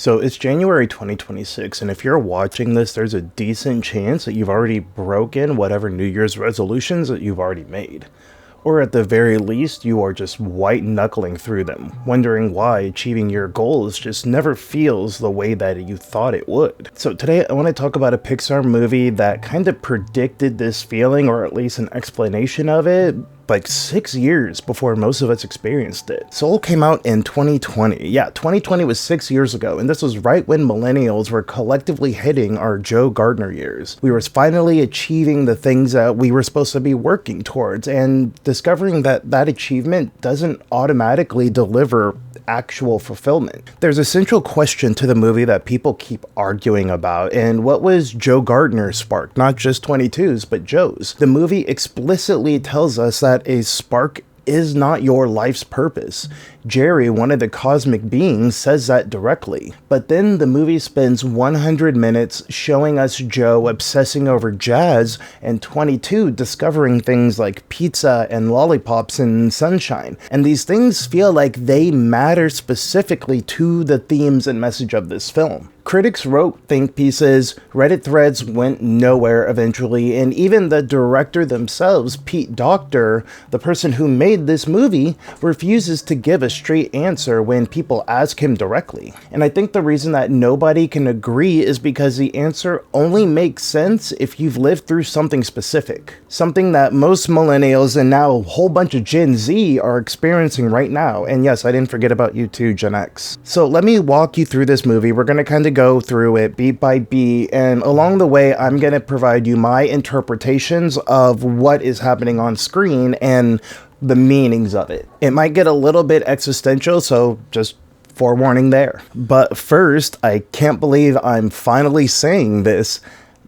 So it's January 2026, and if you're watching this, there's a decent chance that you've already broken whatever New Year's resolutions that you've already made. Or at the very least, you are just white knuckling through them, wondering why achieving your goals just never feels the way that you thought it would. So today I want to talk about a Pixar movie that kind of predicted this feeling, or at least an explanation of it, like 6 years before most of us experienced it. Soul came out in 2020. Yeah, 2020 was 6 years ago, and this was right when millennials were collectively hitting our Joe Gardner years. We were finally achieving the things that we were supposed to be working towards, and discovering that that achievement doesn't automatically deliver actual fulfillment. There's a central question to the movie that people keep arguing about, and what was Joe Gardner's spark? Not just 22's, but Joe's. The movie explicitly tells us that a spark is not your life's purpose. Jerry, one of the cosmic beings, says that directly. But then the movie spends 100 minutes showing us Joe obsessing over jazz and 22 discovering things like pizza and lollipops and sunshine. And these things feel like they matter specifically to the themes and message of this film. Critics wrote think pieces, Reddit threads went nowhere eventually, and even the director themselves, Pete Docter, the person who made this movie, refuses to give a straight answer when people ask him directly. And I think the reason that nobody can agree is because the answer only makes sense if you've lived through something specific. Something that most millennials and now a whole bunch of Gen Z are experiencing right now. And yes, I didn't forget about you too, Gen X. So let me walk you through this movie. We're going to kind of go through it beat by beat, and along the way I'm going to provide you my interpretations of what is happening on screen and the meanings of it. It might get a little bit existential, so just forewarning there. But first, I can't believe I'm finally saying this.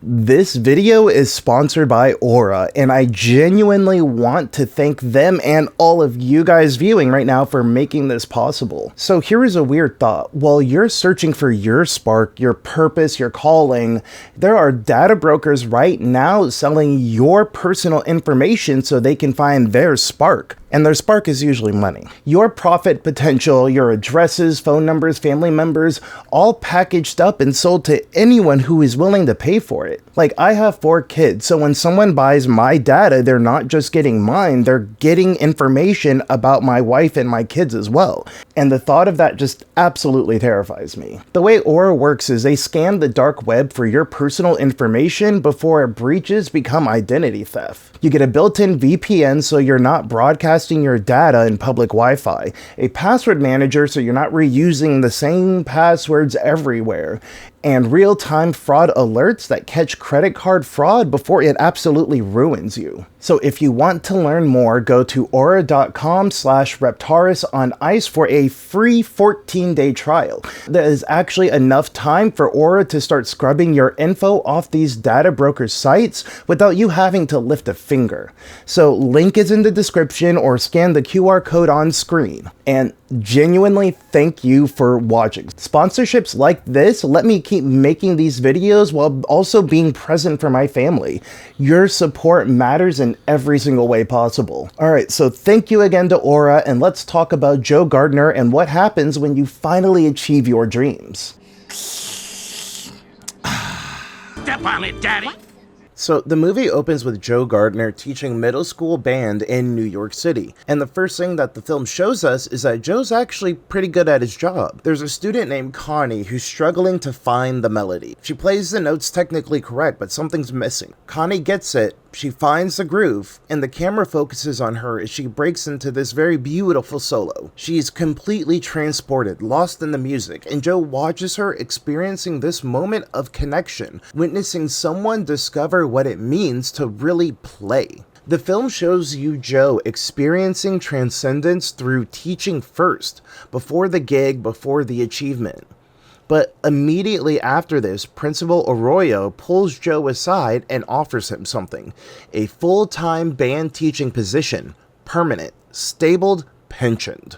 This video is sponsored by Aura, and I genuinely want to thank them and all of you guys viewing right now for making this possible. So here is a weird thought. While you're searching for your spark, your purpose, your calling, there are data brokers right now selling your personal information so they can find their spark. And their spark is usually money. Your profit potential, your addresses, phone numbers, family members, all packaged up and sold to anyone who is willing to pay for it. Like, I have 4 kids, so when someone buys my data, they're not just getting mine, they're getting information about my wife and my kids as well. And the thought of that just absolutely terrifies me. The way Aura works is they scan the dark web for your personal information before breaches become identity theft. You get a built-in VPN so you're not broadcasting your data in public Wi-Fi, a password manager so you're not reusing the same passwords everywhere, and real-time fraud alerts that catch credit card fraud before it absolutely ruins you. So if you want to learn more, go to aura.com/Reptarus on ice for a free 14-day trial. That is actually enough time for Aura to start scrubbing your info off these data broker sites without you having to lift a finger. So link is in the description or scan the QR code on screen. And genuinely thank you for watching. Sponsorships like this let me keep making these videos while also being present for my family. Your support matters in every single way possible. Alright, so thank you again to Aura, and let's talk about Joe Gardner and what happens when you finally achieve your dreams. Step on it, Daddy! So the movie opens with Joe Gardner teaching middle school band in New York City, and the first thing that the film shows us is that Joe's actually pretty good at his job. There's a student named Connie who's struggling to find the melody. She plays the notes technically correct, but something's missing. Connie gets it, she finds the groove, and the camera focuses on her as she breaks into this very beautiful solo. She's completely transported, lost in the music, and Joe watches her experiencing this moment of connection, witnessing someone discover what it means to really play. The film shows you Joe experiencing transcendence through teaching first, before the gig, before the achievement. But immediately after this, Principal Arroyo pulls Joe aside and offers him something. A full-time band teaching position, permanent, stabled, pensioned.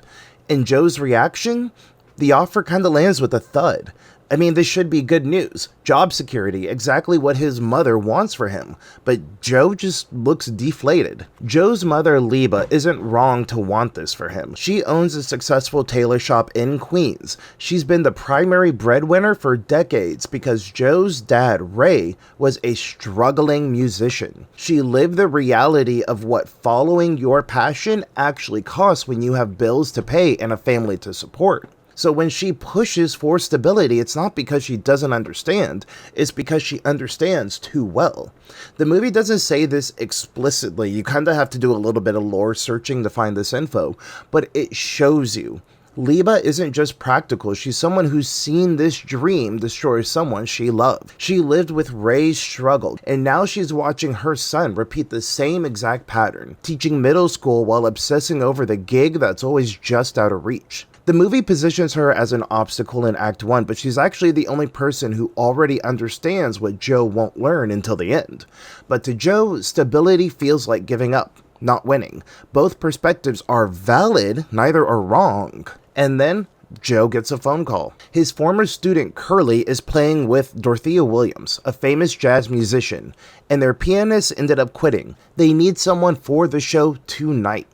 And Joe's reaction? The offer kind of lands with a thud. I mean, this should be good news. Job security, exactly what his mother wants for him. But Joe just looks deflated. Joe's mother, Liba, isn't wrong to want this for him. She owns a successful tailor shop in Queens. She's been the primary breadwinner for decades because Joe's dad, Ray, was a struggling musician. She lived the reality of what following your passion actually costs when you have bills to pay and a family to support. So when she pushes for stability, it's not because she doesn't understand, it's because she understands too well. The movie doesn't say this explicitly. You kind of have to do a little bit of lore searching to find this info, but it shows you. Liba isn't just practical, she's someone who's seen this dream destroy someone she loved. She lived with Ray's struggle, and now she's watching her son repeat the same exact pattern, teaching middle school while obsessing over the gig that's always just out of reach. The movie positions her as an obstacle in Act 1, but she's actually the only person who already understands what Joe won't learn until the end. But to Joe, stability feels like giving up, not winning. Both perspectives are valid, neither are wrong. And then Joe gets a phone call. His former student Curly is playing with Dorothea Williams, a famous jazz musician, and their pianist ended up quitting. They need someone for the show tonight.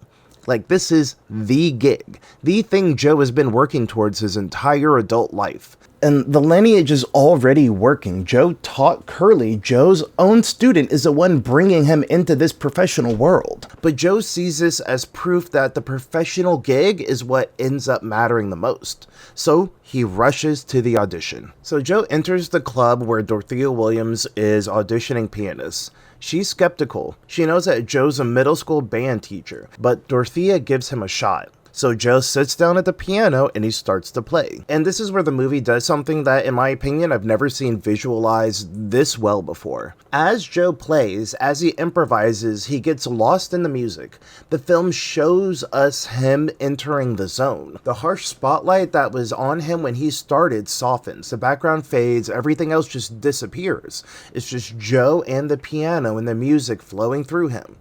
Like, this is the gig, the thing Joe has been working towards his entire adult life. And the lineage is already working. Joe taught Curly. Joe's own student is the one bringing him into this professional world. But Joe sees this as proof that the professional gig is what ends up mattering the most. So he rushes to the audition. So Joe enters the club where Dorothea Williams is auditioning pianists. She's skeptical. She knows that Joe's a middle school band teacher, but Dorothea gives him a shot. So Joe sits down at the piano and he starts to play. And this is where the movie does something that, in my opinion, I've never seen visualized this well before. As Joe plays, as he improvises, he gets lost in the music. The film shows us him entering the zone. The harsh spotlight that was on him when he started softens. The background fades, everything else just disappears. It's just Joe and the piano and the music flowing through him.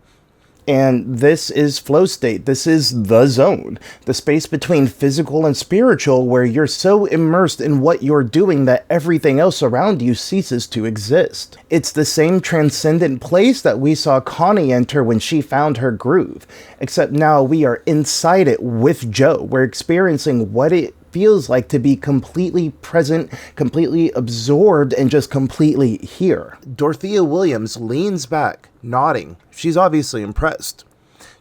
And this is flow state. This is the zone. The space between physical and spiritual where you're so immersed in what you're doing that everything else around you ceases to exist. It's the same transcendent place that we saw Connie enter when she found her groove. Except now we are inside it with Joe. We're experiencing what it feels like to be completely present, completely absorbed, and just completely here. Dorothea Williams leans back, nodding. She's obviously impressed.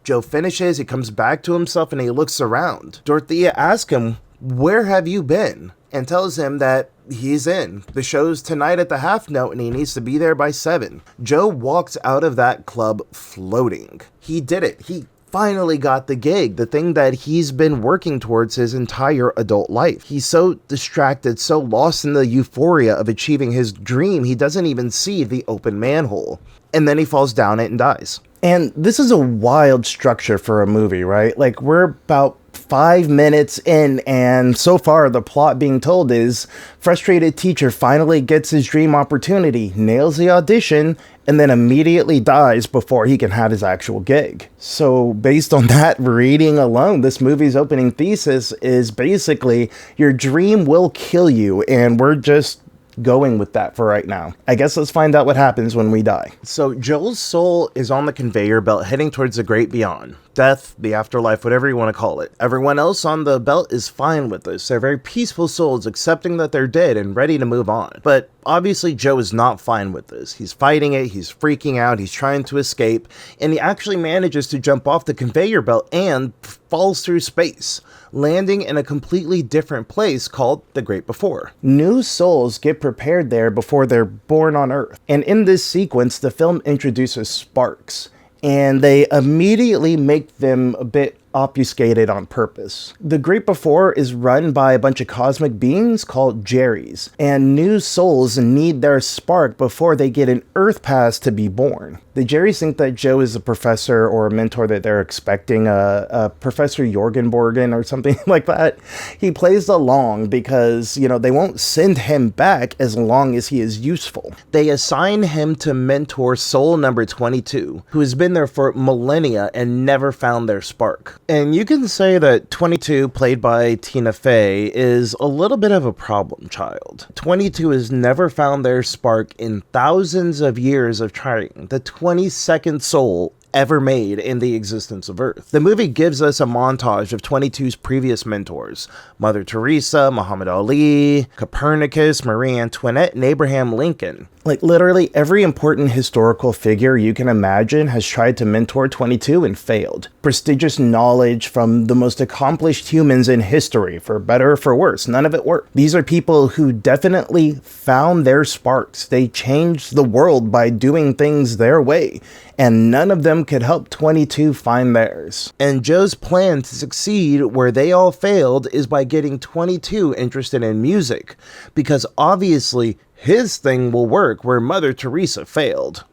Joe finishes, he comes back to himself, and he looks around. Dorothea asks him, "Where have you been?" and tells him that he's in. The show's tonight at the half note and he needs to be there by 7. Joe walks out of that club floating. He did it. He finally got the gig, the thing that he's been working towards his entire adult life. He's so distracted, so lost in the euphoria of achieving his dream, he doesn't even see the open manhole. And then he falls down it and dies. And this is a wild structure for a movie, right? Like, we're about 5 minutes in, and so far the plot being told is frustrated teacher finally gets his dream opportunity, nails the audition, and then immediately dies before he can have his actual gig. So based on that reading alone, this movie's opening thesis is basically your dream will kill you, and we're just going with that for right now. I guess let's find out what happens when we die. So Joel's soul is on the conveyor belt heading towards the great beyond. Death, the afterlife, whatever you want to call it. Everyone else on the belt is fine with this. They're very peaceful souls accepting that they're dead and ready to move on. But obviously Joe is not fine with this. He's fighting it, he's freaking out, he's trying to escape, and he actually manages to jump off the conveyor belt and falls through space, landing in a completely different place called the Great Before. New souls get prepared there before they're born on Earth. And in this sequence, the film introduces sparks, and they immediately make them a bit obfuscated on purpose. The Great Before is run by a bunch of cosmic beings called Jerrys, and new souls need their spark before they get an Earth pass to be born. The Jerrys think that Joe is a professor or a mentor that they're expecting, a Professor Jorgenborgen or something like that. He plays along because, they won't send him back as long as he is useful. They assign him to mentor soul number 22, who has been there for millennia and never found their spark. And you can say that 22, played by Tina Fey, is a little bit of a problem child. 22 has never found their spark in thousands of years of trying. The 22nd soul ever made in the existence of Earth. The movie gives us a montage of 22's previous mentors: Mother Teresa, Muhammad Ali, Copernicus, Marie Antoinette, and Abraham Lincoln. Like, literally every important historical figure you can imagine has tried to mentor 22 and failed. Prestigious knowledge from the most accomplished humans in history, for better or for worse, none of it worked. These are people who definitely found their sparks. They changed the world by doing things their way, and none of them could help 22 find theirs. And Joe's plan to succeed where they all failed is by getting 22 interested in music, because obviously his thing will work where Mother Teresa failed.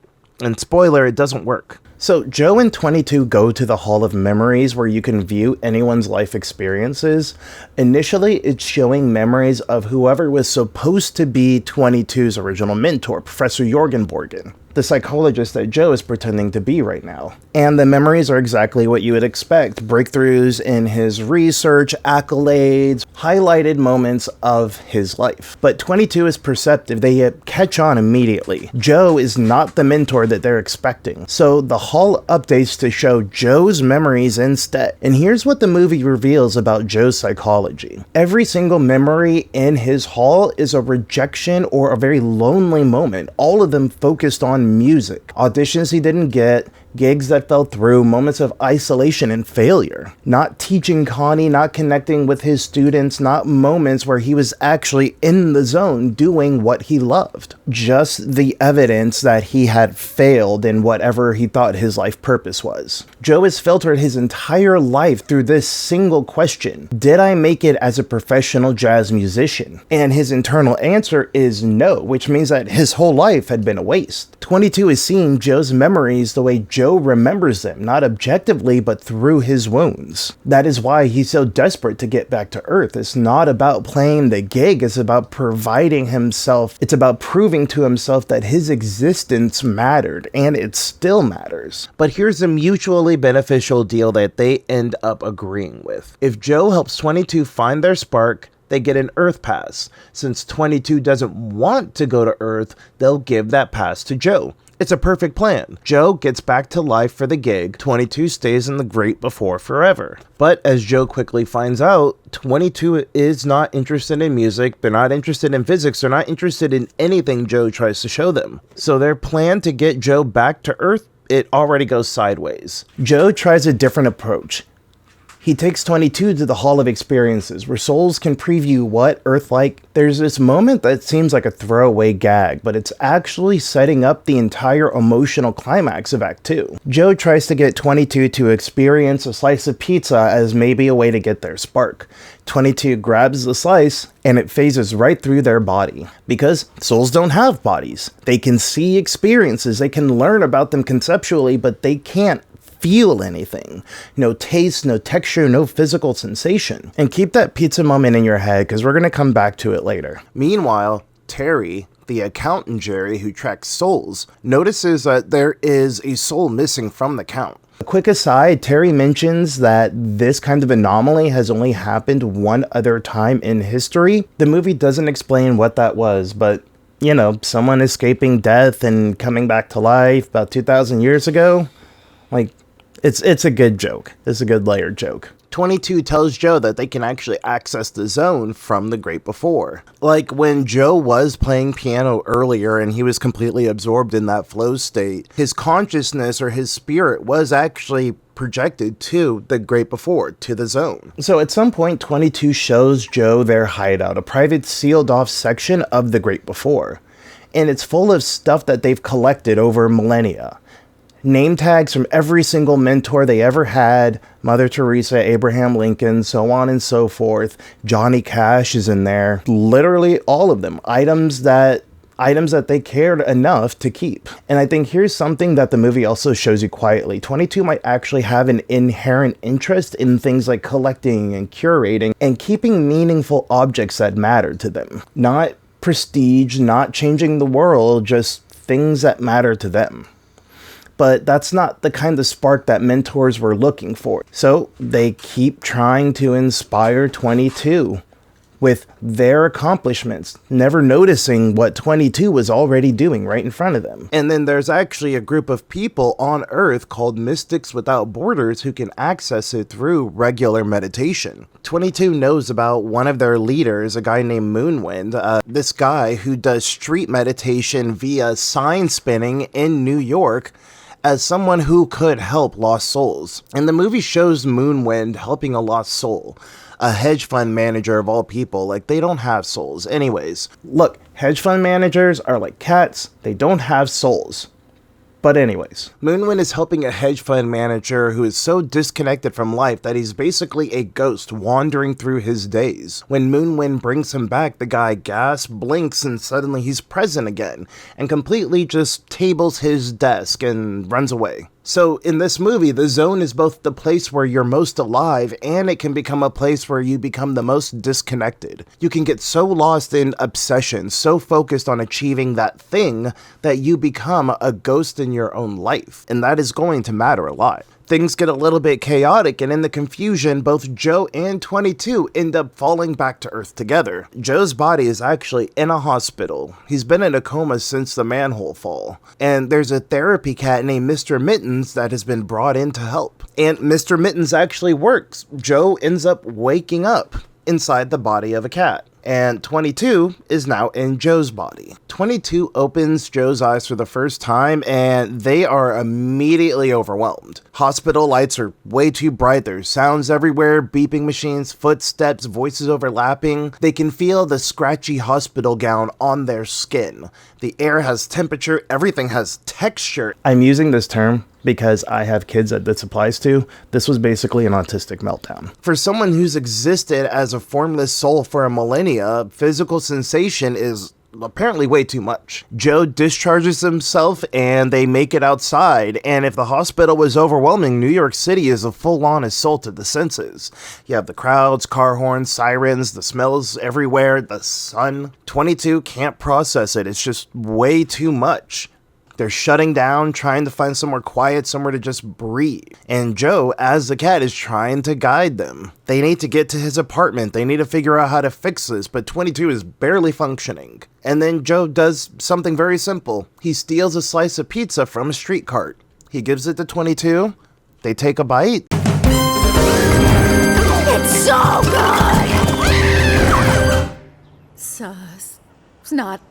And spoiler, it doesn't work. So Joe and 22 go to the Hall of Memories, where you can view anyone's life experiences. Initially, it's showing memories of whoever was supposed to be 22's original mentor, Professor Jorgenborgen, the psychologist that Joe is pretending to be right now. And the memories are exactly what you would expect: breakthroughs in his research, accolades, highlighted moments of his life. But 22 is perceptive. They catch on immediately. Joe is not the mentor that they're expecting. So the Hall updates to show Joe's memories instead. And here's what the movie reveals about Joe's psychology. Every single memory in his hall is a rejection or a very lonely moment. All of them focused on music. Auditions he didn't get, gigs that fell through, moments of isolation and failure. Not teaching Connie, not connecting with his students, not moments where he was actually in the zone doing what he loved. Just the evidence that he had failed in whatever he thought his life purpose was. Joe has filtered his entire life through this single question: did I make it as a professional jazz musician? And his internal answer is no, which means that his whole life had been a waste. 22 is seeing Joe's memories the way Joe remembers them, not objectively, but through his wounds. That is why he's so desperate to get back to Earth. It's not about playing the gig, it's about providing himself. It's about proving to himself that his existence mattered, and it still matters. But here's a mutually beneficial deal that they end up agreeing with. If Joe helps 22 find their spark, they get an Earth pass. Since 22 doesn't want to go to Earth, they'll give that pass to Joe. It's a perfect plan. Joe gets back to life for the gig. 22 stays in the Great Before forever. But as Joe quickly finds out, 22 is not interested in music. They're not interested in physics. They're not interested in anything Joe tries to show them. So their plan to get Joe back to Earth, it already goes sideways. Joe tries a different approach. He takes 22 to the Hall of Experiences, where souls can preview what Earth-like. There's this moment that seems like a throwaway gag, but it's actually setting up the entire emotional climax of Act 2. Joe tries to get 22 to experience a slice of pizza as maybe a way to get their spark. 22 grabs the slice, and it phases right through their body. Because souls don't have bodies. They can see experiences, they can learn about them conceptually, but they can't feel anything. No taste, no texture, no physical sensation. And keep that pizza moment in your head, because we're going to come back to it later. Meanwhile, Terry, the accountant Jerry who tracks souls, notices that there is a soul missing from the count. A quick aside, Terry mentions that this kind of anomaly has only happened one other time in history. The movie doesn't explain what that was, but you know, someone escaping death and coming back to life about 2,000 years ago. Like, it's a good joke. It's a good layered joke. 22 tells Joe that they can actually access the zone from the Great Before. Like when Joe was playing piano earlier and he was completely absorbed in that flow state, his consciousness or his spirit was actually projected to the Great Before, to the zone. So at some point, 22 shows Joe their hideout, a private sealed off section of the Great Before. And it's full of stuff that they've collected over millennia. Name tags from every single mentor they ever had, Mother Teresa, Abraham Lincoln, so on and so forth. Johnny Cash is in there. Literally all of them. Items that they cared enough to keep. And I think here's something that the movie also shows you quietly. 22 might actually have an inherent interest in things like collecting and curating and keeping meaningful objects that matter to them. Not prestige, not changing the world, just things that matter to them. but that's not the kind of spark that mentors were looking for. So they keep trying to inspire 22 with their accomplishments, never noticing what 22 was already doing right in front of them. And then there's actually a group of people on Earth called Mystics Without Borders who can access it through regular meditation. 22 knows about one of their leaders, a guy named Moonwind, this guy who does street meditation via sign spinning in New York, as someone who could help lost souls. And the movie shows Moonwind helping a lost soul. A hedge fund manager of all people, like they don't have souls. Anyways, look, hedge fund managers are like cats, they don't have souls. But anyways, Moonwind is helping a hedge fund manager who is so disconnected from life that he's basically a ghost wandering through his days. When Moonwind brings him back, the guy gasps, blinks, and suddenly he's present again, and completely just tables his desk and runs away. So in this movie, the zone is both the place where you're most alive, and it can become a place where you become the most disconnected. You can get so lost in obsession, so focused on achieving that thing, that you become a ghost in your own life. And that is going to matter a lot. Things get a little bit chaotic, and in the confusion, both Joe and 22 end up falling back to Earth together. Joe's body is actually in a hospital. He's been in a coma since the manhole fall. And there's a therapy cat named Mr. Mittens that has been brought in to help. And Mr. Mittens actually works. Joe ends up waking up inside the body of a cat. And 22 is now in Joe's body. 22 opens Joe's eyes for the first time, and they are immediately overwhelmed. Hospital lights are way too bright, there's sounds everywhere, beeping machines, footsteps, voices overlapping. They can feel the scratchy hospital gown on their skin. The air has temperature, everything has texture. I'm using this term because I have kids that this applies to. This was basically an autistic meltdown. For someone who's existed as a formless soul for a millennia, physical sensation is apparently way too much. Joe discharges himself and they make it outside, and if the hospital was overwhelming, New York City is a full-on assault of the senses. You have the crowds, car horns, sirens, the smells everywhere, the sun. 22 can't process it, it's just way too much. They're shutting down, trying to find somewhere quiet, somewhere to just breathe. And Joe, as the cat, is trying to guide them. They need to get to his apartment. They need to figure out how to fix this, but 22 is barely functioning. And then Joe does something very simple. He steals a slice of pizza from a street cart. He gives it to 22. They take a bite. It's so good! Sus. It's not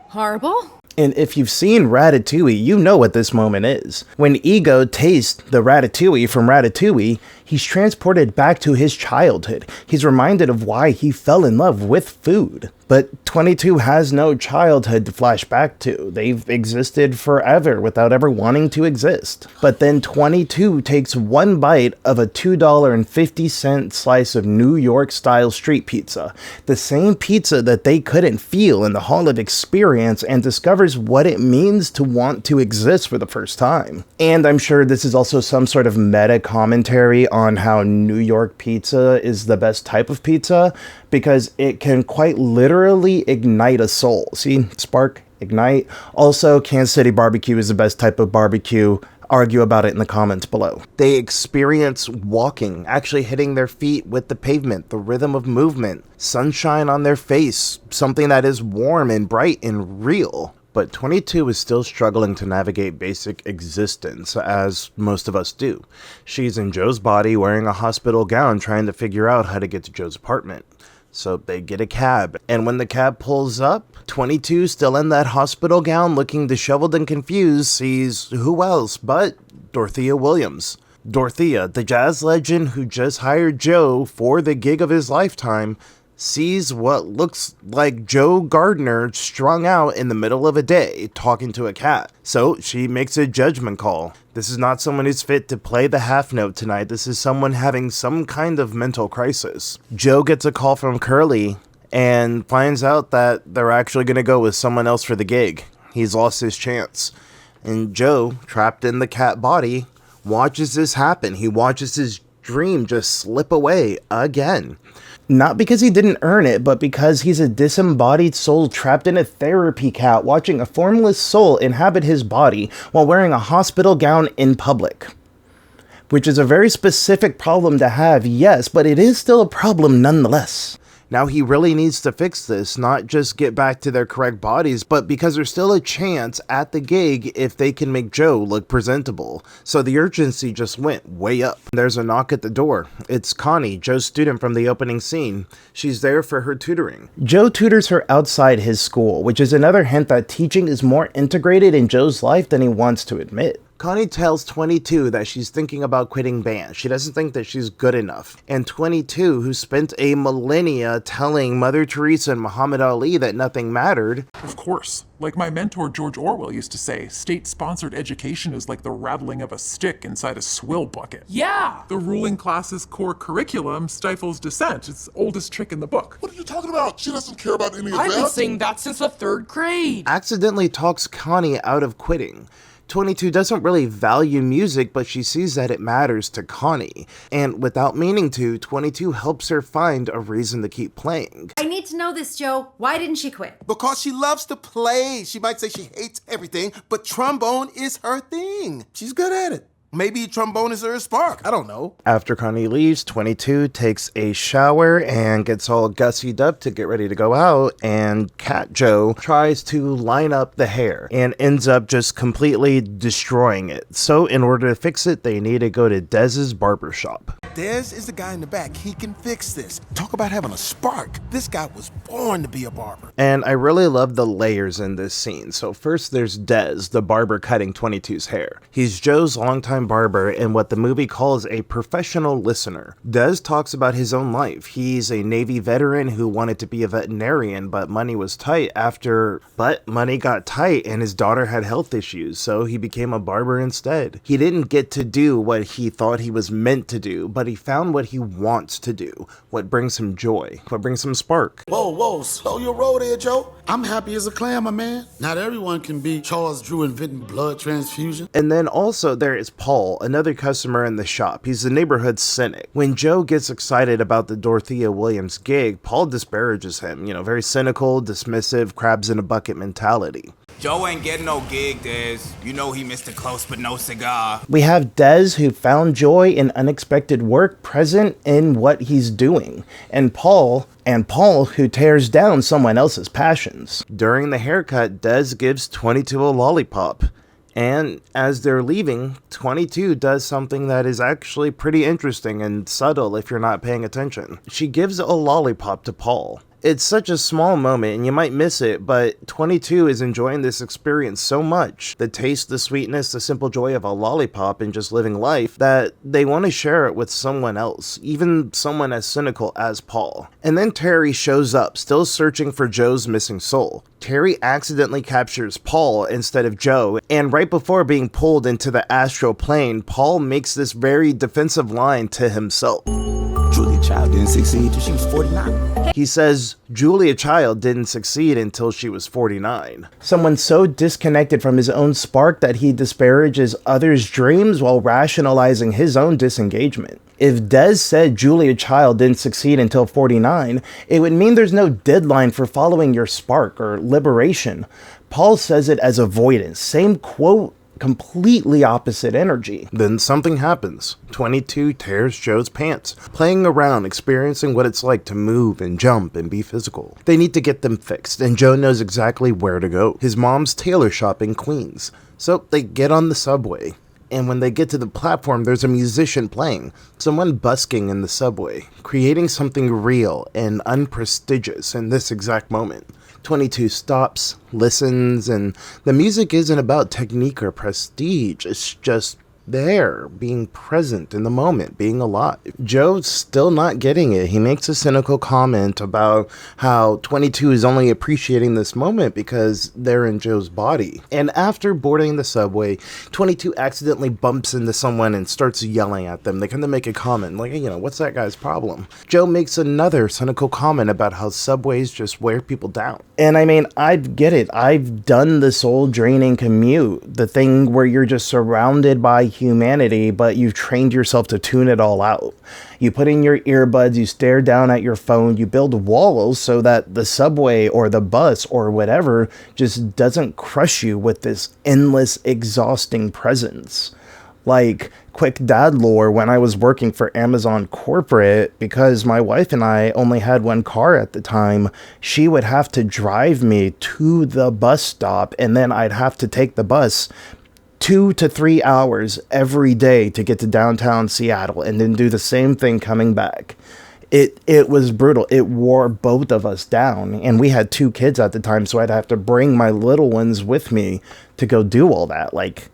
horrible. And if you've seen Ratatouille, you know what this moment is. When Ego tastes the ratatouille from Ratatouille, he's transported back to his childhood. He's reminded of why he fell in love with food. But 22 has no childhood to flash back to. They've existed forever without ever wanting to exist. But then 22 takes one bite of a $2.50 slice of New York-style street pizza. The same pizza that they couldn't feel in the Hall of Experience, and discovers what it means to want to exist for the first time. And I'm sure this is also some sort of meta commentary on how New York pizza is the best type of pizza, because it can quite literally ignite a soul. See? Spark, ignite. Also, Kansas City barbecue is the best type of barbecue. Argue about it in the comments below. They experience walking, actually hitting their feet with the pavement, the rhythm of movement, sunshine on their face, something that is warm and bright and real. But 22 is still struggling to navigate basic existence, as most of us do. She's in Joe's body wearing a hospital gown, trying to figure out how to get to Joe's apartment. So they get a cab, and when the cab pulls up, 22, still in that hospital gown, looking disheveled and confused, sees who else but Dorothea Williams. Dorothea, the jazz legend who just hired Joe for the gig of his lifetime, sees what looks like Joe Gardner strung out in the middle of a day talking to a cat. So she makes a judgment call. This is not someone who's fit to play the half note tonight. This is someone having some kind of mental crisis. Joe gets a call from Curly and finds out that they're actually going to go with someone else for the gig. He's lost his chance. And Joe, trapped in the cat body, watches this happen. He watches his dream just slip away again. Not because he didn't earn it, but because he's a disembodied soul trapped in a therapy cat watching a formless soul inhabit his body while wearing a hospital gown in public. Which is a very specific problem to have, yes, but it is still a problem nonetheless. Now he really needs to fix this, not just get back to their correct bodies, but because there's still a chance at the gig if they can make Joe look presentable. So the urgency just went way up. There's a knock at the door. It's Connie, Joe's student from the opening scene. She's there for her tutoring. Joe tutors her outside his school, which is another hint that teaching is more integrated in Joe's life than he wants to admit. Connie tells 22 that she's thinking about quitting band. She doesn't think that she's good enough. And 22, who spent a millennia telling Mother Teresa and Muhammad Ali that nothing mattered. Of course. Like my mentor George Orwell used to say, state-sponsored education is like the rattling of a stick inside a swill bucket. Yeah! The ruling class's core curriculum stifles dissent. It's the oldest trick in the book. What are you talking about? She doesn't care about any of that. I've been saying that since the 3rd grade. Accidentally talks Connie out of quitting. 22 doesn't really value music, but she sees that it matters to Connie. And without meaning to, 22 helps her find a reason to keep playing. I need to know this, Joe. Why didn't she quit? Because she loves to play. She might say she hates everything, but trombone is her thing. She's good at it. Maybe trombone is her spark. I don't know. After Connie leaves, 22 takes a shower and gets all gussied up to get ready to go out. And Cat Joe tries to line up the hair and ends up just completely destroying it. So in order to fix it, they need to go to Dez's barbershop. Dez is the guy in the back. He can fix this. Talk about having a spark. This guy was born to be a barber. And I really love the layers in this scene. So first there's Dez, the barber cutting 22's hair. He's Joe's longtime barber and what the movie calls a professional listener. Dez talks about his own life. He's a Navy veteran who wanted to be a veterinarian, but money was tight but money got tight and his daughter had health issues, so he became a barber instead. He didn't get to do what he thought he was meant to do, but he found what he wants to do, what brings him joy, what brings him spark. Whoa, slow your roll there, Joe. I'm happy as a clam, my man. Not everyone can be Charles Drew inventing blood transfusion. And then also there is Paul, another customer in the shop. He's the neighborhood cynic. When Joe gets excited about the Dorothea Williams gig, Paul disparages him, very cynical, dismissive, crabs in a bucket mentality. Joe ain't getting no gig, Dez. You know he missed a close but no cigar. We have Dez, who found joy in unexpected work present in what he's doing, and Paul, who tears down someone else's passions. During the haircut, Dez gives 22 a lollipop. And as they're leaving, 22 does something that is actually pretty interesting and subtle if you're not paying attention. She gives a lollipop to Paul. It's such a small moment and you might miss it, but 22 is enjoying this experience so much, the taste, the sweetness, the simple joy of a lollipop and just living life, that they want to share it with someone else, even someone as cynical as Paul. And then Terry shows up, still searching for Joe's missing soul. Terry accidentally captures Paul instead of Joe, and right before being pulled into the astral plane, Paul makes this very defensive line to himself. Julia Child didn't succeed till she was 49. He says Julia Child didn't succeed until she was 49. Someone so disconnected from his own spark that he disparages others' dreams while rationalizing his own disengagement. If Dez said Julia Child didn't succeed until 49, it would mean there's no deadline for following your spark or liberation. Paul says it as avoidance. Same quote, completely opposite energy. Then something happens. 22 tears Joe's pants, playing around, experiencing what it's like to move and jump and be physical. They need to get them fixed, and Joe knows exactly where to go. His mom's tailor shop in Queens. So they get on the subway. And when they get to the platform, there's a musician playing, someone busking in the subway, creating something real and unprestigious in this exact moment. 22 stops, listens, and the music isn't about technique or prestige. It's just there, being present in the moment, being alive. Joe's still not getting it. He makes a cynical comment about how 22 is only appreciating this moment because they're in Joe's body. And after boarding the subway, 22 accidentally bumps into someone and starts yelling at them. They kind of make a comment like, what's that guy's problem? Joe makes another cynical comment about how subways just wear people down. And I get it. I've done the soul draining commute, the thing where you're just surrounded by humanity, but you've trained yourself to tune it all out. You put in your earbuds, you stare down at your phone, you build walls so that the subway or the bus or whatever just doesn't crush you with this endless, exhausting presence. Like, quick dad lore, when I was working for Amazon corporate, because my wife and I only had one car at the time, she would have to drive me to the bus stop, and then I'd have to take the bus 2 to 3 hours every day to get to downtown Seattle, and then do the same thing coming back. It was brutal. It wore both of us down, and we had 2 kids at the time, so I'd have to bring my little ones with me to go do all that. Like,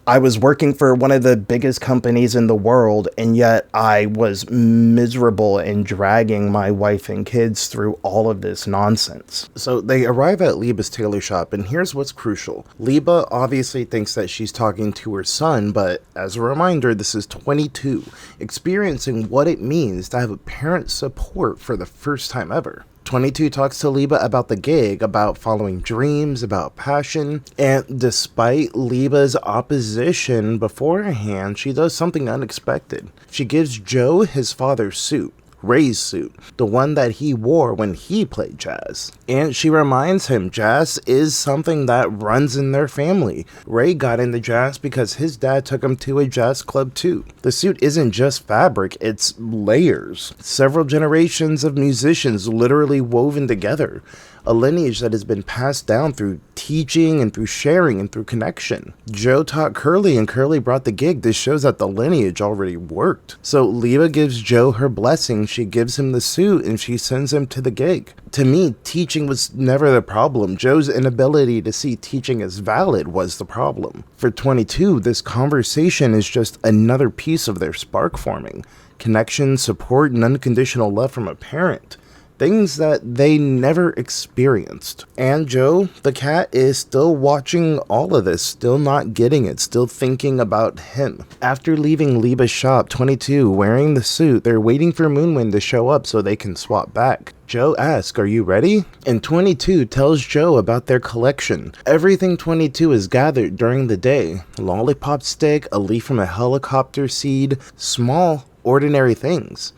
I was working for one of the biggest companies in the world, and yet I was miserable and dragging my wife and kids through all of this nonsense. So they arrive at Liba's tailor shop, and here's what's crucial. Liba obviously thinks that she's talking to her son, but as a reminder, this is 22, experiencing what it means to have a parent's support for the first time ever. 22 talks to Liba about the gig, about following dreams, about passion, and despite Liba's opposition beforehand, she does something unexpected. She gives Joe his father's suit, Ray's suit, the one that he wore when he played jazz. And she reminds him jazz is something that runs in their family. Ray got into jazz because his dad took him to a jazz club too. The suit isn't just fabric, it's layers. Several generations of musicians literally woven together. A lineage that has been passed down through teaching and through sharing and through connection. Joe taught Curly and Curly brought the gig. This shows that the lineage already worked. So Liba gives Joe her blessing, she gives him the suit, and she sends him to the gig. To me, teaching was never the problem. Joe's inability to see teaching as valid was the problem. For 22, this conversation is just another piece of their spark forming. Connection, support, and unconditional love from a parent. Things that they never experienced. And Joe, the cat, is still watching all of this, still not getting it, still thinking about him. After leaving Liba's shop, 22, wearing the suit, they're waiting for Moonwind to show up so they can swap back. Joe asks, "Are you ready?" And 22 tells Joe about their collection. Everything 22 has gathered during the day. A lollipop stick, a leaf from a helicopter seed, small, ordinary things.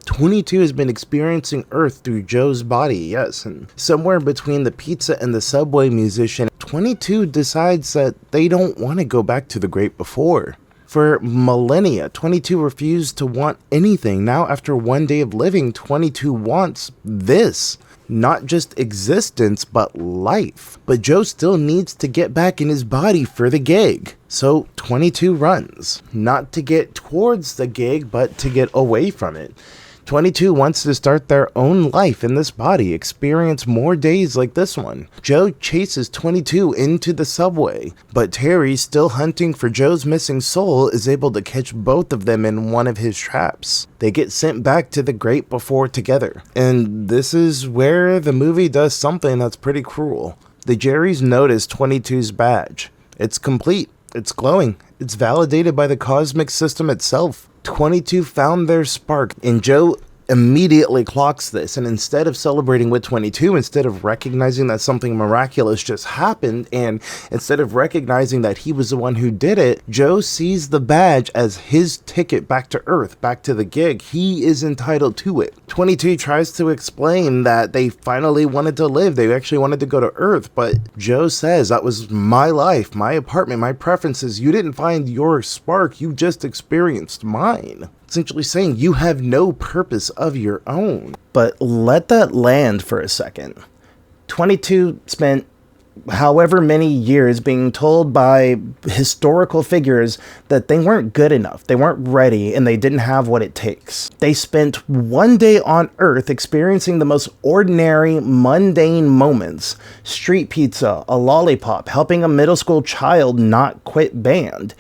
22 has been experiencing Earth through Joe's body, yes, and somewhere between the pizza and the subway musician, 22 decides that they don't want to go back to the great before. For millennia, 22 refused to want anything. Now, after one day of living, 22 wants this. Not just existence, but life. But Joe still needs to get back in his body for the gig. So 22 runs. Not to get towards the gig, but to get away from it. 22 wants to start their own life in this body, experience more days like this one. Joe chases 22 into the subway, but Terry, still hunting for Joe's missing soul, is able to catch both of them in one of his traps. They get sent back to the great before together. And this is where the movie does something that's pretty cruel. The Jerrys notice 22's badge. It's complete. It's glowing. It's validated by the cosmic system itself. 22 found their spark, and Joe immediately clocks this, and instead of celebrating with 22, instead of recognizing that something miraculous just happened, and instead of recognizing that he was the one who did it, Joe sees the badge as his ticket back to Earth, back to the gig. He is entitled to it. 22 tries to explain that they finally wanted to live, they actually wanted to go to Earth, but Joe says, that was my life, my apartment, my preferences. You didn't find your spark, you just experienced mine. Essentially saying you have no purpose of your own. But let that land for a second. 22 spent however many years being told by historical figures that they weren't good enough, they weren't ready, and they didn't have what it takes. They spent one day on Earth experiencing the most ordinary, mundane moments. Street pizza, a lollipop, helping a middle school child not quit band.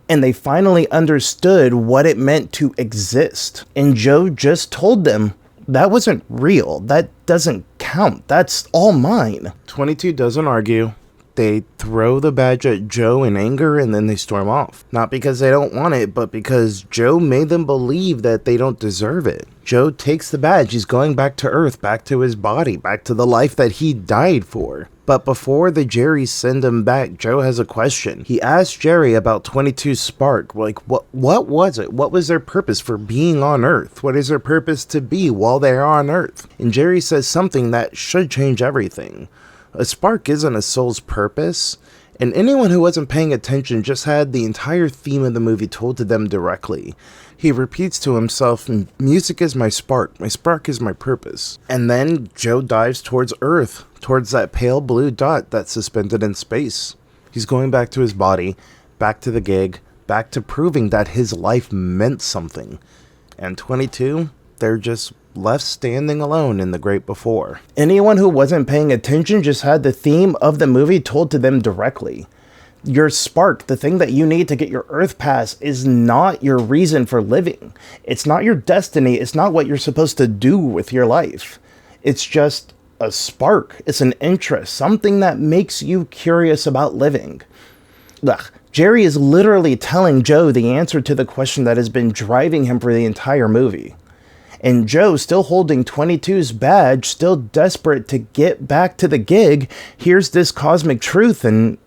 And they finally understood what it meant to exist. And Joe just told them, that wasn't real. That doesn't count. That's all mine. 22 doesn't argue, They throw the badge at Joe in anger and then they storm off. Not because they don't want it, but because Joe made them believe that they don't deserve it. Joe takes the badge. He's going back to Earth, back to his body, back to the life that he died for. But before the Jerrys send him back, Joe has a question. He asks Jerry about 22's spark. Like, what was it? What was their purpose for being on Earth? What is their purpose to be while they're on Earth? And Jerry says something that should change everything. A spark isn't a soul's purpose. And anyone who wasn't paying attention just had the entire theme of the movie told to them directly. He repeats to himself, music is my spark is my purpose. And then Joe dives towards Earth, towards that pale blue dot that's suspended in space. He's going back to his body, back to the gig, back to proving that his life meant something. And 22, they're just left standing alone in the great before. Anyone who wasn't paying attention just had the theme of the movie told to them directly. Your spark, the thing that you need to get your Earth pass, is not your reason for living. It's not your destiny. It's not what you're supposed to do with your life. It's just a spark. It's an interest, something that makes you curious about living. Ugh. Jerry is literally telling Joe the answer to the question that has been driving him for the entire movie. And Joe, still holding 22's badge, still desperate to get back to the gig, hears this cosmic truth and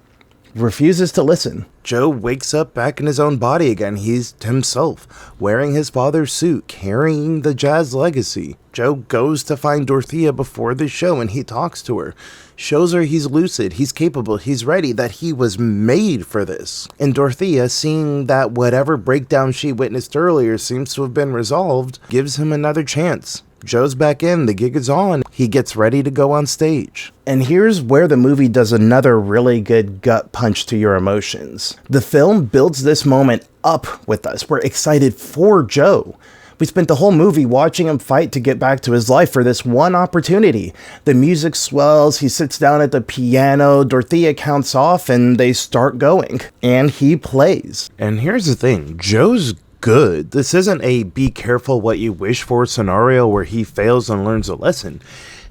refuses to listen. Joe wakes up back in his own body again. He's himself, wearing his father's suit, carrying the jazz legacy. Joe goes to find Dorothea before the show and he talks to her. Shows her he's lucid, he's capable, he's ready, that he was made for this. And Dorothea, seeing that whatever breakdown she witnessed earlier seems to have been resolved, gives him another chance. Joe's back in, the gig is on, he gets ready to go on stage. And here's where the movie does another really good gut punch to your emotions. The film builds this moment up with us. We're excited for Joe. We spent the whole movie watching him fight to get back to his life for this one opportunity. The music swells, he sits down at the piano, Dorothea counts off, and they start going. And he plays. And here's the thing, Joe's good. This isn't a be careful what you wish for scenario where he fails and learns a lesson.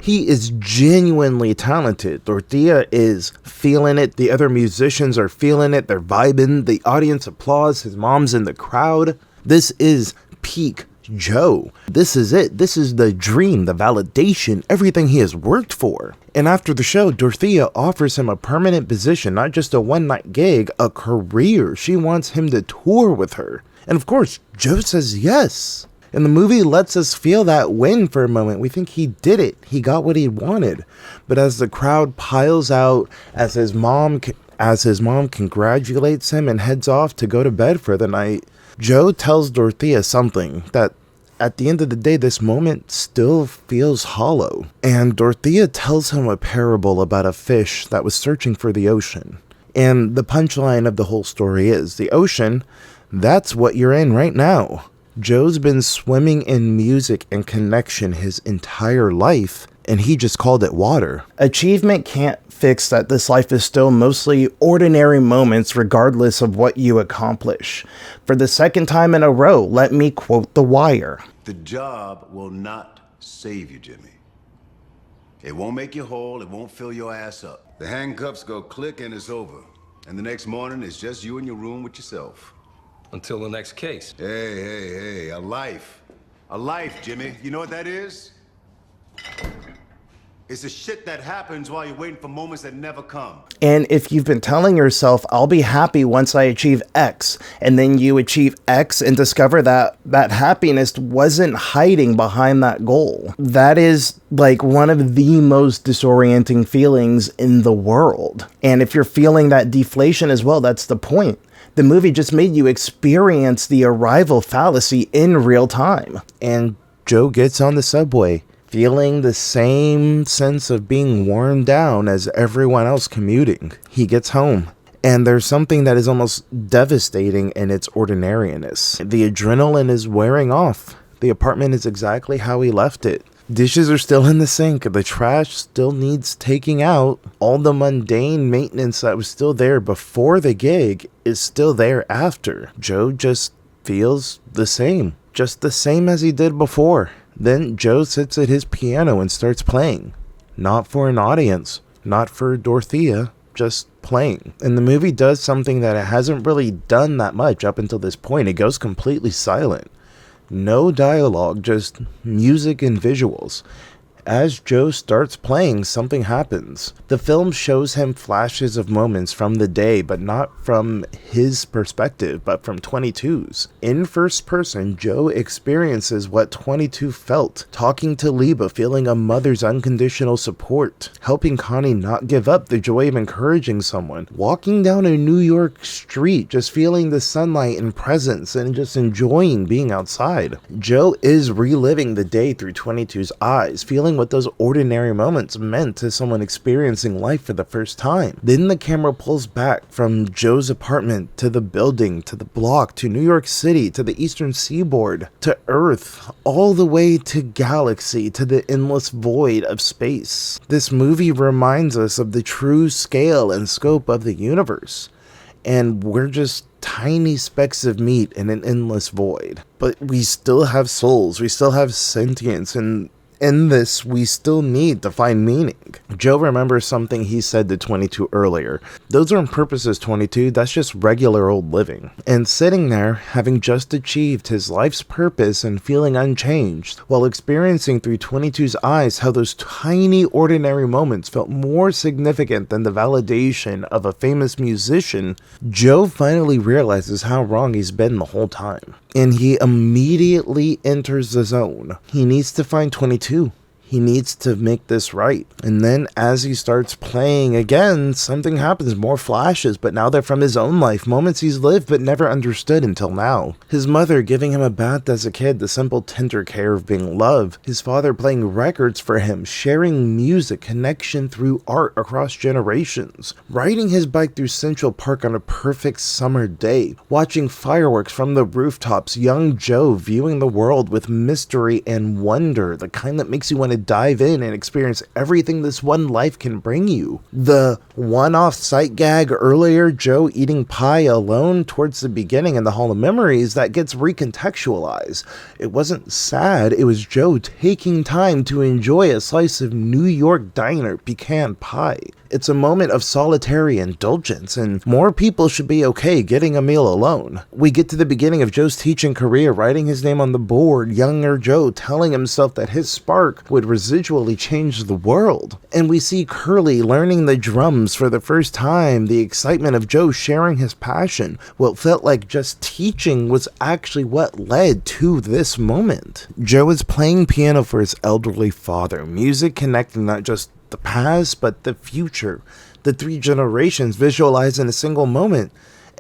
He is genuinely talented. Dorothea is feeling it. The other musicians are feeling it. They're vibing. The audience applauds. His mom's in the crowd. This is peak Joe. This is it. This is the dream, the validation, everything he has worked for. And after the show, Dorothea offers him a permanent position, not just a one-night gig, a career. She wants him to tour with her. And of course, Joe says yes. And the movie lets us feel that win for a moment. We think he did it. He got what he wanted. But as the crowd piles out, as his mom congratulates him and heads off to go to bed for the night, Joe tells Dorothea something that at the end of the day, this moment still feels hollow. And Dorothea tells him a parable about a fish that was searching for the ocean. And the punchline of the whole story is the ocean. That's what you're in right now. Joe's been swimming in music and connection his entire life, and he just called it water. Achievement can't fix that this life is still mostly ordinary moments regardless of what you accomplish. For the second time in a row, let me quote The Wire. The job will not save you, Jimmy. It won't make you whole, it won't fill your ass up. The handcuffs go click and it's over. And the next morning, it's just you in your room with yourself. Until the next case. Hey, a life. A life, Jimmy. You know what that is? It's the shit that happens while you're waiting for moments that never come. And if you've been telling yourself, I'll be happy once I achieve X, and then you achieve X and discover that that happiness wasn't hiding behind that goal, that is like one of the most disorienting feelings in the world. And if you're feeling that deflation as well, that's the point. The movie just made you experience the arrival fallacy in real time. And Joe gets on the subway, feeling the same sense of being worn down as everyone else commuting. He gets home, and there's something that is almost devastating in its ordinariness. The adrenaline is wearing off. The apartment is exactly how he left it. Dishes are still in the sink. The trash still needs taking out. All the mundane maintenance that was still there before the gig is still there after. Joe just feels the same. Just the same as he did before. Then Joe sits at his piano and starts playing. Not for an audience. Not for Dorothea. just playing. And the movie does something that it hasn't really done that much up until this point. It goes completely silent. No dialogue, just music and visuals. As Joe starts playing, something happens. The film shows him flashes of moments from the day, but not from his perspective, but from 22's. In first person, Joe experiences what 22 felt, talking to Liba, feeling a mother's unconditional support, helping Connie not give up, the joy of encouraging someone, walking down a New York street, just feeling the sunlight and presence and just enjoying being outside. Joe is reliving the day through 22's eyes, feeling what those ordinary moments meant to someone experiencing life for the first time. Then the camera pulls back from Joe's apartment to the building, to the block, to New York City, to the eastern seaboard, to Earth, all the way to galaxy, to the endless void of space. This movie reminds us of the true scale and scope of the universe. And we're just tiny specks of meat in an endless void. But we still have souls, we still have sentience, and in this, we still need to find meaning. Joe remembers something he said to 22 earlier. Those aren't purposes, 22, that's just regular old living. And sitting there, having just achieved his life's purpose and feeling unchanged, while experiencing through 22's eyes how those tiny ordinary moments felt more significant than the validation of a famous musician, Joe finally realizes how wrong he's been the whole time. And he immediately enters the zone. He needs to find 22. He needs to make this right. And then as he starts playing again, something happens, more flashes, but now they're from his own life, moments he's lived but never understood until now. His mother giving him a bath as a kid, the simple tender care of being loved. His father playing records for him, sharing music, connection through art across generations. Riding his bike through Central Park on a perfect summer day. Watching fireworks from the rooftops, young Joe viewing the world with mystery and wonder, the kind that makes you want to dive in and experience everything this one life can bring you. The one-off sight gag earlier, Joe eating pie alone towards the beginning in the Hall of Memories, that gets recontextualized. It wasn't sad, it was Joe taking time to enjoy a slice of New York diner pecan pie. It's a moment of solitary indulgence, and more people should be okay getting a meal alone. We get to the beginning of Joe's teaching career, writing his name on the board, younger Joe telling himself that his spark would residually change the world. And we see Curly learning the drums for the first time, the excitement of Joe sharing his passion. What felt like just teaching was actually what led to this moment. Joe is playing piano for his elderly father, music connecting not just the past, but the future, the three generations visualized in a single moment.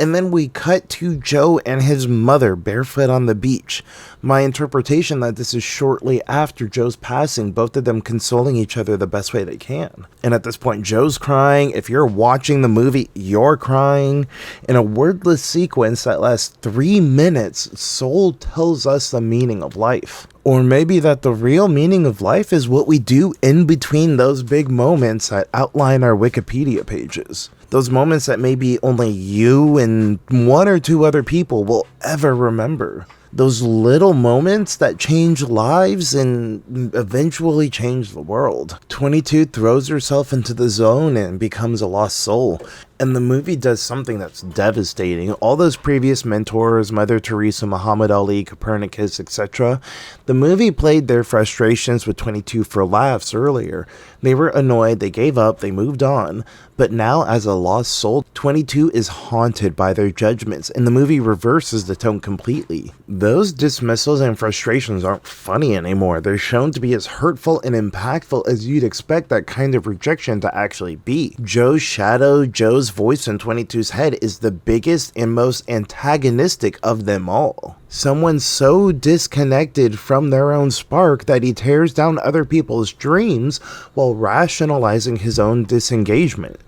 And then we cut to Joe and his mother barefoot on the beach. My interpretation that this is shortly after Joe's passing, both of them consoling each other the best way they can. And at this point, Joe's crying. If you're watching the movie, you're crying. In a wordless sequence that lasts 3 minutes, Soul tells us the meaning of life. Or maybe that the real meaning of life is what we do in between those big moments that outline our Wikipedia pages. Those moments that maybe only you and 1 or 2 other people will ever remember. Those little moments that change lives and eventually change the world. 22 throws herself into the zone and becomes a lost soul. And the movie does something that's devastating. All those previous mentors, Mother Teresa, Muhammad Ali, Copernicus, etc., the movie played their frustrations with 22 for laughs earlier. They were annoyed, they gave up, they moved on. But now, as a lost soul, 22 is haunted by their judgments, and the movie reverses the tone completely. Those dismissals and frustrations aren't funny anymore. They're shown to be as hurtful and impactful as you'd expect that kind of rejection to actually be. Joe's shadow, Joe's voice in 22's head is the biggest and most antagonistic of them all. Someone so disconnected from their own spark that he tears down other people's dreams while rationalizing his own disengagement.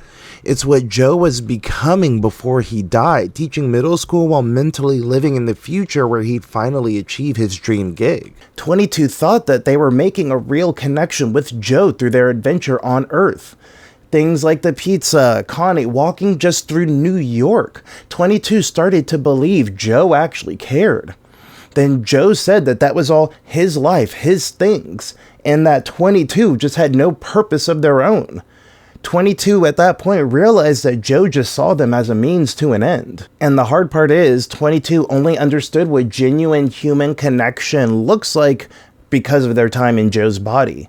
It's what Joe was becoming before he died, teaching middle school while mentally living in the future where he'd finally achieve his dream gig. 22 thought that they were making a real connection with Joe through their adventure on Earth. Things like the pizza, Connie walking just through New York. 22 started to believe Joe actually cared. Then Joe said that that was all his life, his things, and that 22 just had no purpose of their own. 22 at that point realized that Joe just saw them as a means to an end. And the hard part is, 22 only understood what genuine human connection looks like because of their time in Joe's body,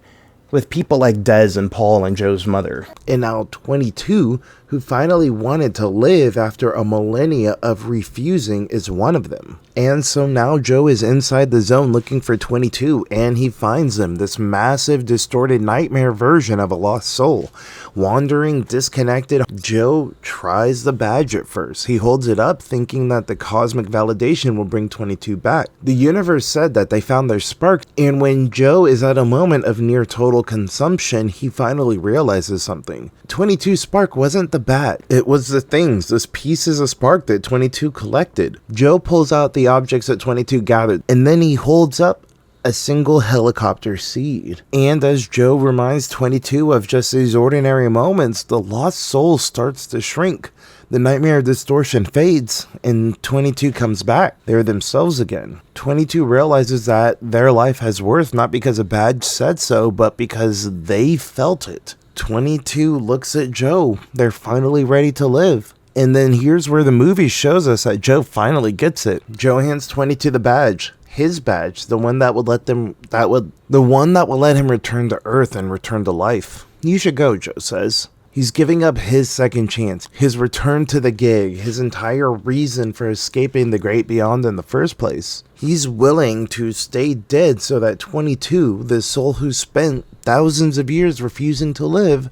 with people like Des and Paul and Joe's mother. And now 22, who finally wanted to live after a millennia of refusing, is one of them. And so now Joe is inside the zone looking for 22, and he finds him, this massive, distorted nightmare version of a lost soul. Wandering, disconnected, Joe tries the badge at first. He holds it up, thinking that the cosmic validation will bring 22 back. The universe said that they found their spark, and when Joe is at a moment of near total consumption, he finally realizes something. 22's spark wasn't the bat. It was the things, those pieces of spark that 22 collected. Joe pulls out the objects that 22 gathered, and then he holds up a single helicopter seed. And as Joe reminds 22 of just these ordinary moments, the lost soul starts to shrink. The nightmare distortion fades, and 22 comes back. They're themselves again. 22 realizes that their life has worth not because a badge said so, but because they felt it. 22 looks at Joe. They're finally ready to live. And then here's where the movie shows us that Joe finally gets it. Joe hands 22 the badge. His badge, the one that would let him return to Earth and return to life. You should go, Joe says. He's giving up his second chance, his return to the gig, his entire reason for escaping the great beyond in the first place. He's willing to stay dead so that 22, the soul who spent thousands of years refusing to live,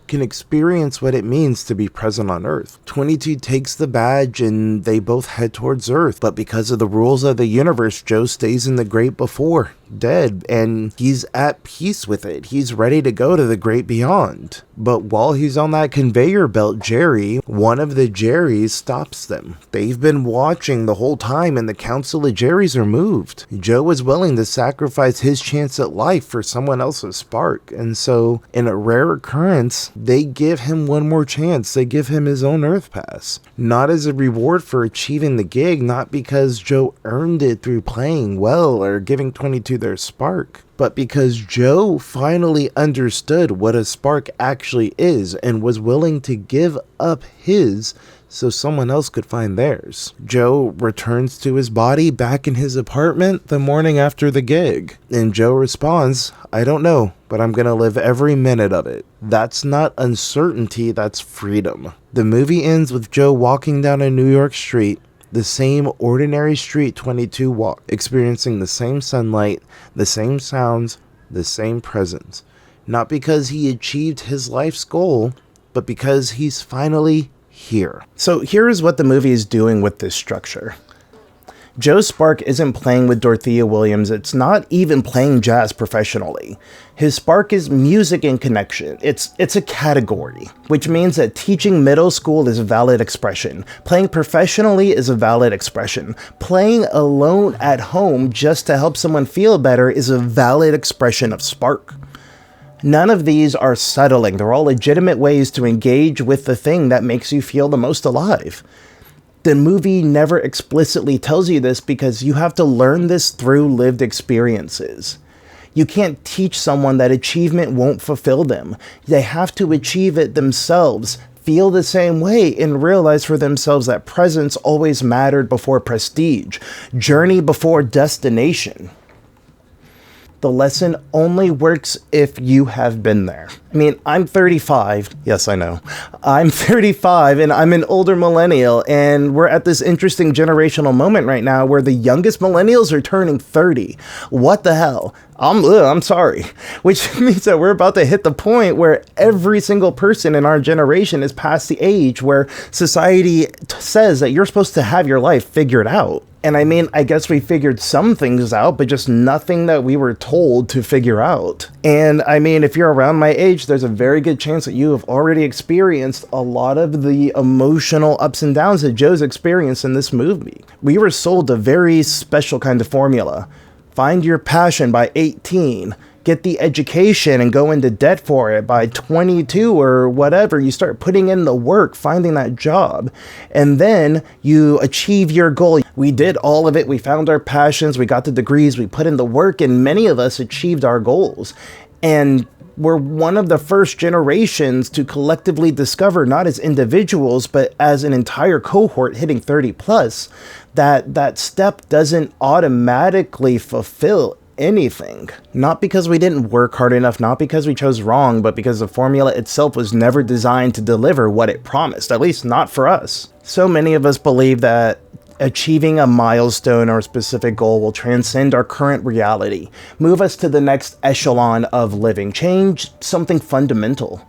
can experience what it means to be present on Earth. 22 takes the badge and they both head towards Earth, but because of the rules of the universe, Joe stays in the great before, dead, and he's at peace with it. He's ready to go to the great beyond. But while he's on that conveyor belt, Jerry, one of the Jerrys, stops them. They've been watching the whole time, and the council of Jerrys are moved. Joe is willing to sacrifice his chance at life for someone else's spark, and so, in a rare occurrence, they give him one more chance. They give him his own Earth pass. Not as a reward for achieving the gig, not because Joe earned it through playing well or giving 22 their spark, but because Joe finally understood what a spark actually is and was willing to give up his so someone else could find theirs. Joe returns to his body back in his apartment the morning after the gig, and Joe responds, "I don't know, but I'm gonna live every minute of it." That's not uncertainty, that's freedom. The movie ends with Joe walking down a New York street, the same ordinary street 22 walked, experiencing the same sunlight, the same sounds, the same presence. Not because he achieved his life's goal, but because he's finally here. So here is what the movie is doing with this structure. Joe Spark isn't playing with Dorothea Williams. It's not even playing jazz professionally. His spark is music and connection. It's a category, which means that teaching middle school is a valid expression. Playing professionally is a valid expression. Playing alone at home just to help someone feel better is a valid expression of spark. None of these are settling. They're all legitimate ways to engage with the thing that makes you feel the most alive. The movie never explicitly tells you this because you have to learn this through lived experiences. You can't teach someone that achievement won't fulfill them. They have to achieve it themselves, feel the same way, and realize for themselves that presence always mattered before prestige, journey before destination. The lesson only works if you have been there. I mean, I'm 35. Yes, I know. I'm 35 and I'm an older millennial, and we're at this interesting generational moment right now where the youngest millennials are turning 30. What the hell? I'm sorry. Which means that we're about to hit the point where every single person in our generation is past the age where society says that you're supposed to have your life figured out. And I mean, I guess we figured some things out, but just nothing that we were told to figure out. And I mean, if you're around my age, there's a very good chance that you have already experienced a lot of the emotional ups and downs that Joe's experienced in this movie. We were sold a very special kind of formula. Find your passion by 18. Get the education and go into debt for it by 22 or whatever. You start putting in the work, finding that job, and then you achieve your goal. We did all of it. We found our passions. We got the degrees. We put in the work, and many of us achieved our goals. And we're one of the first generations to collectively discover, not as individuals, but as an entire cohort hitting 30 plus, that step doesn't automatically fulfill anything. Not because we didn't work hard enough, not because we chose wrong, but because the formula itself was never designed to deliver what it promised, at least not for us. So many of us believe that achieving a milestone or a specific goal will transcend our current reality, move us to the next echelon of living, change something fundamental.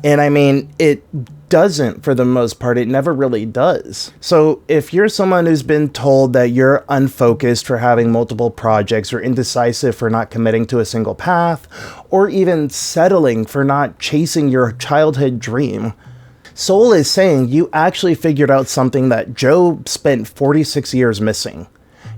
And I mean, it doesn't for the most part. It never really does. So if you're someone who's been told that you're unfocused for having multiple projects, or indecisive for not committing to a single path, or even settling for not chasing your childhood dream, Soul is saying you actually figured out something that Joe spent 46 years missing.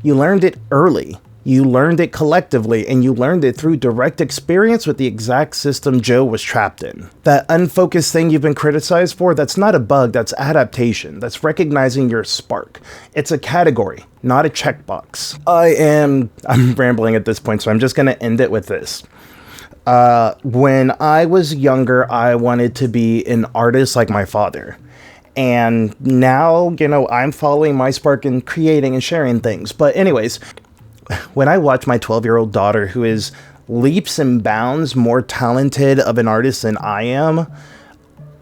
You learned it early. You learned it collectively, and you learned it through direct experience with the exact system Joe was trapped in. That unfocused thing you've been criticized for, that's not a bug, that's adaptation. That's recognizing your spark. It's a category, not a checkbox. I'm rambling at this point, so I'm just gonna end it with this. When I was younger, I wanted to be an artist like my father. And now, I'm following my spark and creating and sharing things. But anyways, when I watch my 12-year-old daughter, who is leaps and bounds more talented of an artist than I am,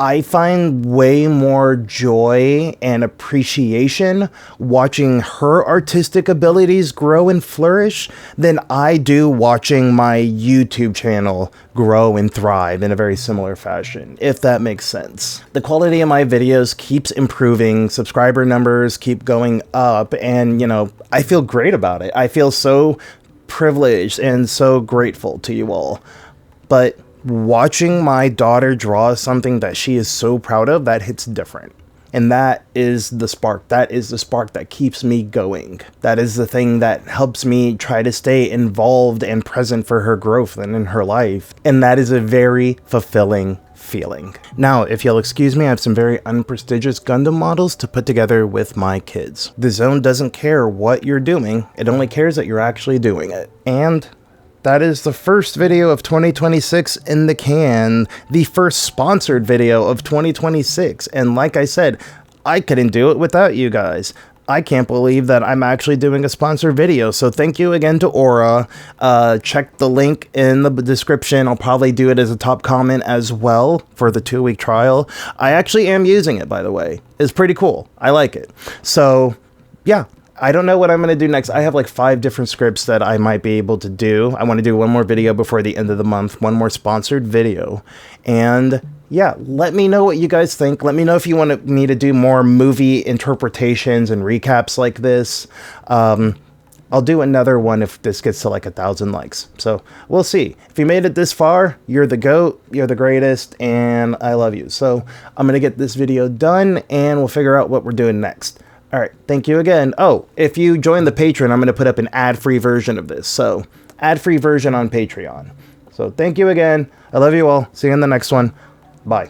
I find way more joy and appreciation watching her artistic abilities grow and flourish than I do watching my YouTube channel grow and thrive in a very similar fashion, if that makes sense. The quality of my videos keeps improving, subscriber numbers keep going up, and, I feel great about it. I feel so privileged and so grateful to you all. But watching my daughter draw something that she is so proud of, that hits different. And that is the spark. That is the spark that keeps me going. That is the thing that helps me try to stay involved and present for her growth and in her life. And that is a very fulfilling feeling. Now, if you'll excuse me, I have some very unprestigious Gundam models to put together with my kids. The Zone doesn't care what you're doing. It only cares that you're actually doing it. And that is the first video of 2026 in the can, the first sponsored video of 2026. And like I said, I couldn't do it without you guys. I can't believe that I'm actually doing a sponsored video. So thank you again to Aura. Check the link in the description. I'll probably do it as a top comment as well for the 2-week trial. I actually am using it, by the way. It's pretty cool. I like it. So yeah. I don't know what I'm going to do next. I have like 5 different scripts that I might be able to do. I want to do one more video before the end of the month, one more sponsored video. And yeah, let me know what you guys think. Let me know if you want me to do more movie interpretations and recaps like this. I'll do another one if this gets to like 1,000 likes. So we'll see. If you made it this far, you're the GOAT, you're the greatest, and I love you. So I'm going to get this video done, and we'll figure out what we're doing next. All right, thank you again. Oh, if you join the Patreon, I'm going to put up an ad-free version of this. So, ad-free version on Patreon. So, thank you again. I love you all. See you in the next one. Bye.